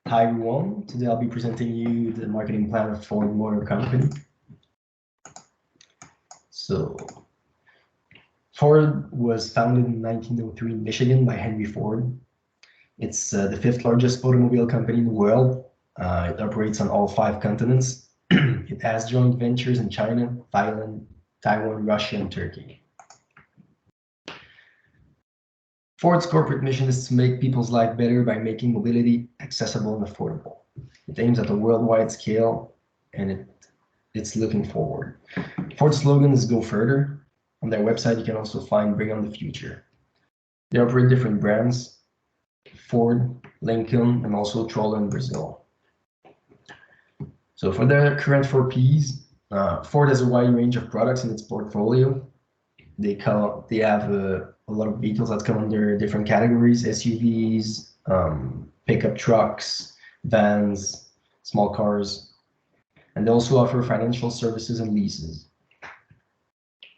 Hi everyone, today I'll be presenting you the marketing plan of Ford Motor Company. So, Ford was founded in 1903 in Michigan by Henry Ford. It's the fifth largest automobile company in the world. It operates on all 5 continents. It has joint ventures in China, Thailand, Taiwan, Russia, and Turkey. Ford's corporate mission is to make people's life better by making mobility accessible and affordable. It aims at a worldwide scale, and it's looking forward. Ford's slogan is "Go Further." On their website, you can also find "Bring on the Future." They operate different brands: Ford, Lincoln, and also Troller in Brazil. So for their current 4 Ps, Ford has a wide range of products in its portfolio. They have a lot of vehicles that come under different categories: SUVs, pickup trucks, vans, small cars, and they also offer financial services and leases.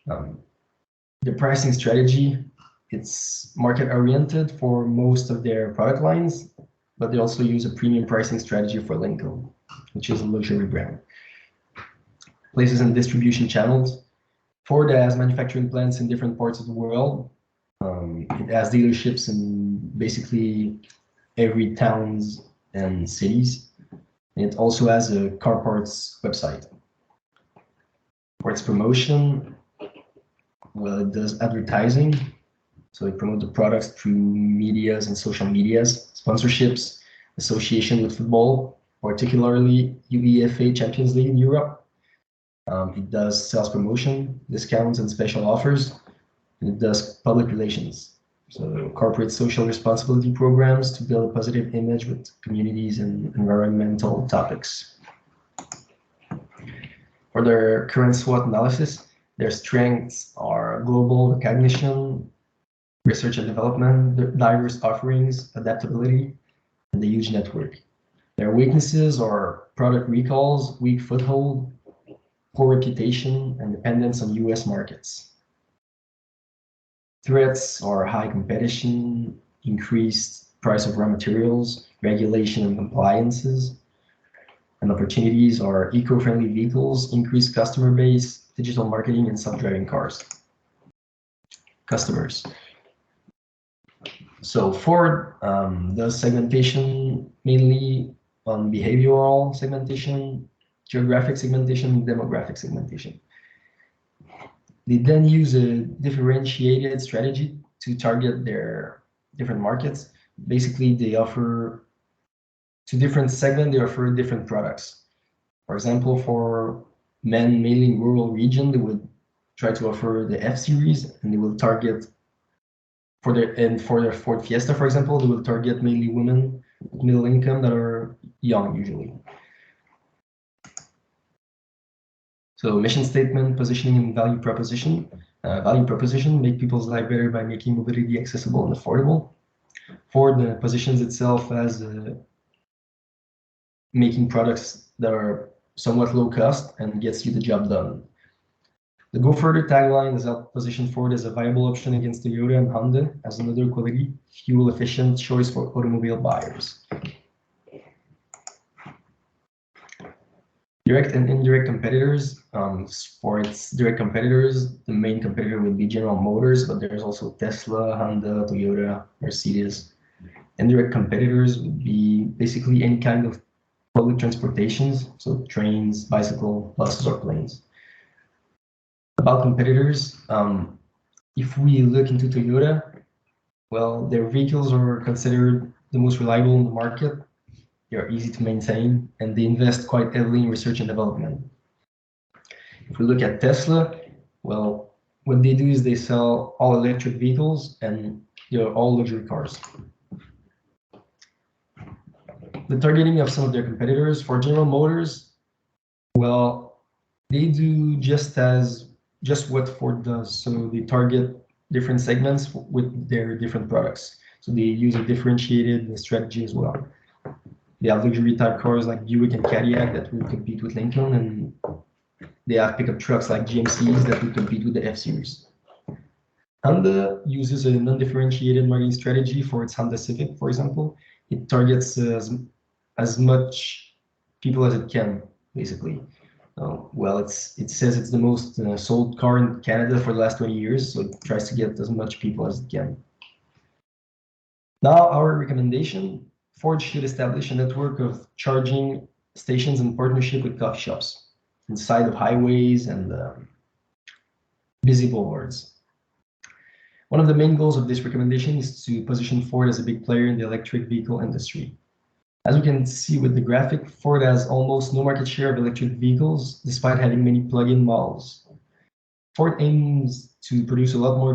The pricing strategy, it's market oriented for most of their product lines, but they also use a premium pricing strategy for Lincoln, which is a luxury brand. Places and distribution channels. Ford has manufacturing plants in different parts of the world. It has dealerships in basically every towns and cities. And it also has a car parts website. For its promotion, well, it does advertising. So it promotes the products through medias and social medias, sponsorships, association with football, particularly UEFA Champions League in Europe. It does sales promotion, discounts, and special offers. And it does public relations, so corporate social responsibility programs to build a positive image with communities and environmental topics. For their current SWOT analysis, their strengths are global recognition, research and development, diverse offerings, adaptability, and the huge network. Their weaknesses are product recalls, weak foothold, poor reputation, and dependence on US markets. Threats are high competition, increased price of raw materials, regulation and compliances. And opportunities are eco-friendly vehicles, increased customer base, digital marketing, and self-driving cars. Customers. So Ford does segmentation mainly on behavioral segmentation, geographic segmentation, demographic segmentation. They then use a differentiated strategy to target their different markets. Basically, they offer to different segments, they offer different products. For example, for men mainly in rural region, they would try to offer the F-Series, and they will target for their Ford Fiesta, for example, they will target mainly women, middle income that are young usually. So mission statement, positioning, and value proposition. Value proposition, make people's life better by making mobility accessible and affordable. Ford positions itself as making products that are somewhat low cost and gets you the job done. The Go Further tagline has helped position Ford as a viable option against Toyota and Honda as another quality, fuel-efficient choice for automobile buyers. Direct and indirect competitors. For its direct competitors, the main competitor would be General Motors, but there's also Tesla, Honda, Toyota, Mercedes. Indirect competitors would be basically any kind of public transportations, so trains, bicycle, buses, or planes. About competitors, if we look into Toyota, well, their vehicles are considered the most reliable in the market. They are easy to maintain, and they invest quite heavily in research and development. If we look at Tesla, well, what they do is they sell all electric vehicles, and they're all luxury cars. The targeting of some of their competitors. For General Motors, well, they do just what Ford does. So they target different segments with their different products. So they use a differentiated strategy as well. They have luxury type cars like Buick and Cadillac that will compete with Lincoln, and they have pickup trucks like GMCs that will compete with the F-Series. Honda uses a non-differentiated marketing strategy for its Honda Civic, for example. It targets as much people as it can, basically. Well, it says it's the most sold car in Canada for the last 20 years, so it tries to get as much people as it can. Now, our recommendation, Ford should establish a network of charging stations in partnership with coffee shops inside of highways and busy boulevards. One of the main goals of this recommendation is to position Ford as a big player in the electric vehicle industry. As we can see with the graphic, Ford has almost no market share of electric vehicles, despite having many plug-in models. Ford aims to produce a lot more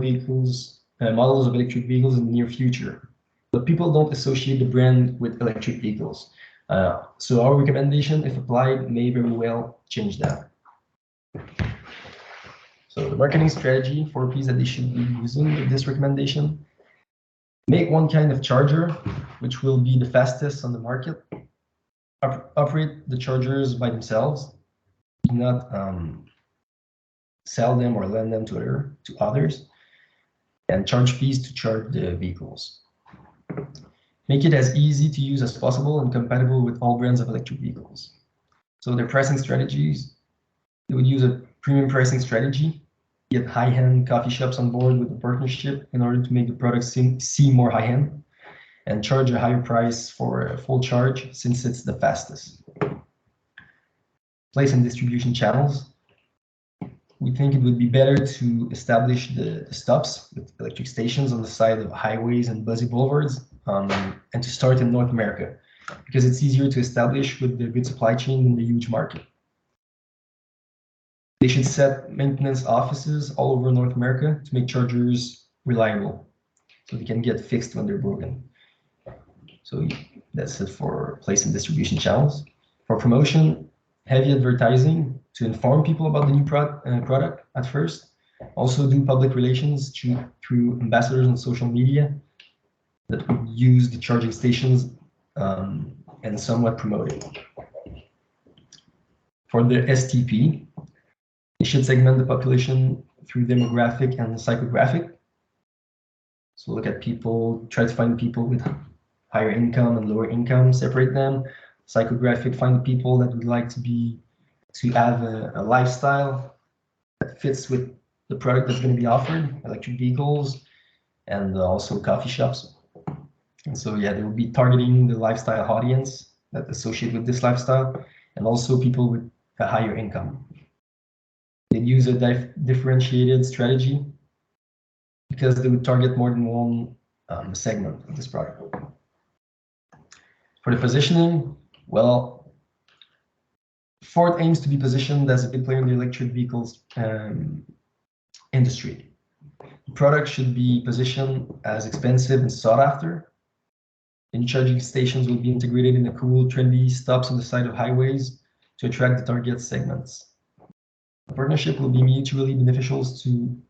models of electric vehicles in the near future, but people don't associate the brand with electric vehicles. So our recommendation, if applied, may very well change that. So the marketing strategy, 4 Ps that they should be using with this recommendation: make one kind of charger, which will be the fastest on the market. Operate the chargers by themselves. Do not sell them or lend them to others. And charge fees to charge the vehicles. Make it as easy to use as possible and compatible with all brands of electric vehicles. So their pricing strategies, they would use a premium pricing strategy, get high-end coffee shops on board with the partnership in order to make the product seem more high-end, and charge a higher price for a full charge since it's the fastest. Place and distribution channels. We think it would be better to establish the stops with electric stations on the side of highways and busy boulevards, and to start in North America, because it's easier to establish with the good supply chain in the huge market. They should set maintenance offices all over North America to make chargers reliable, so they can get fixed when they're broken. So that's it for place and distribution channels. For promotion, heavy advertising to inform people about the new product at first. Also do public relations through ambassadors on social media that would use the charging stations and somewhat promote it. For the STP, they should segment the population through demographic and psychographic. So look at people, try to find people with higher income and lower income, separate them. Psychographic, find the people that would like to have a lifestyle that fits with the product that's going to be offered, electric vehicles, and also coffee shops. And so, yeah, they will be targeting the lifestyle audience that associate with this lifestyle, and also people with a higher income. They use a differentiated strategy because they would target more than one segment of this product. For the positioning, well, Ford aims to be positioned as a big player in the electric vehicles industry. The product should be positioned as expensive and sought after. And charging stations will be integrated in the cool, trendy stops on the side of highways to attract the target segments. The partnership will be mutually beneficial to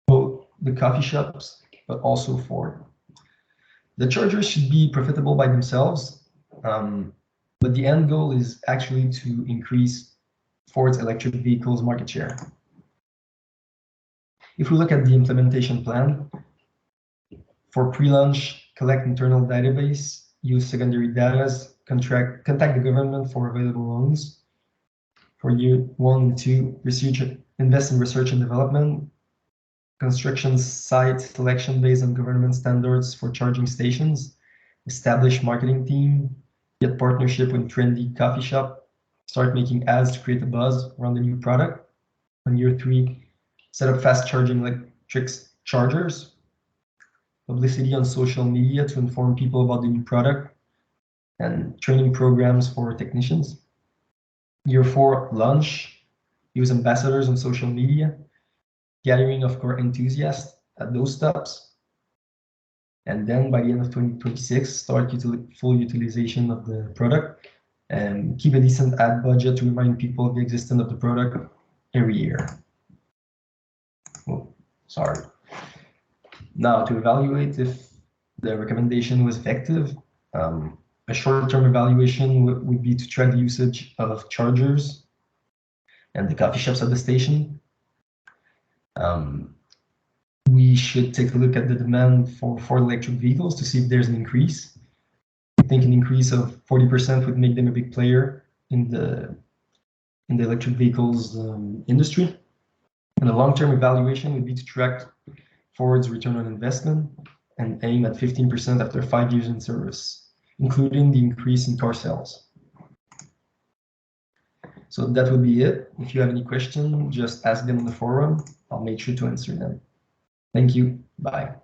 both the coffee shops, but also Ford. The chargers should be profitable by themselves, but the end goal is actually to increase Ford's electric vehicles market share. If we look at the implementation plan, for pre-launch, collect internal database, use secondary data, contact the government for available loans. For year 1 and 2, invest in research and development, construction site selection based on government standards for charging stations, establish marketing team, get partnership with trendy coffee shop, start making ads to create a buzz around the new product. On year 3, set up fast charging electric chargers, publicity on social media to inform people about the new product, and training programs for technicians. Year 4, launch, use ambassadors on social media, gathering of car enthusiasts at those stops. And then by the end of 2026, start full utilization of the product and keep a decent ad budget to remind people of the existence of the product every year. Oh, sorry. Now, to evaluate if the recommendation was effective, a short-term evaluation would be to track the usage of chargers and the coffee shops at the station. We should take a look at the demand for electric vehicles to see if there's an increase. I think an increase of 40% would make them a big player in the electric vehicles industry. And the long-term evaluation would be to track Ford's return on investment and aim at 15% after 5 years in service, including the increase in car sales. So that would be it. If you have any questions, just ask them in the forum. I'll make sure to answer them. Thank you. Bye.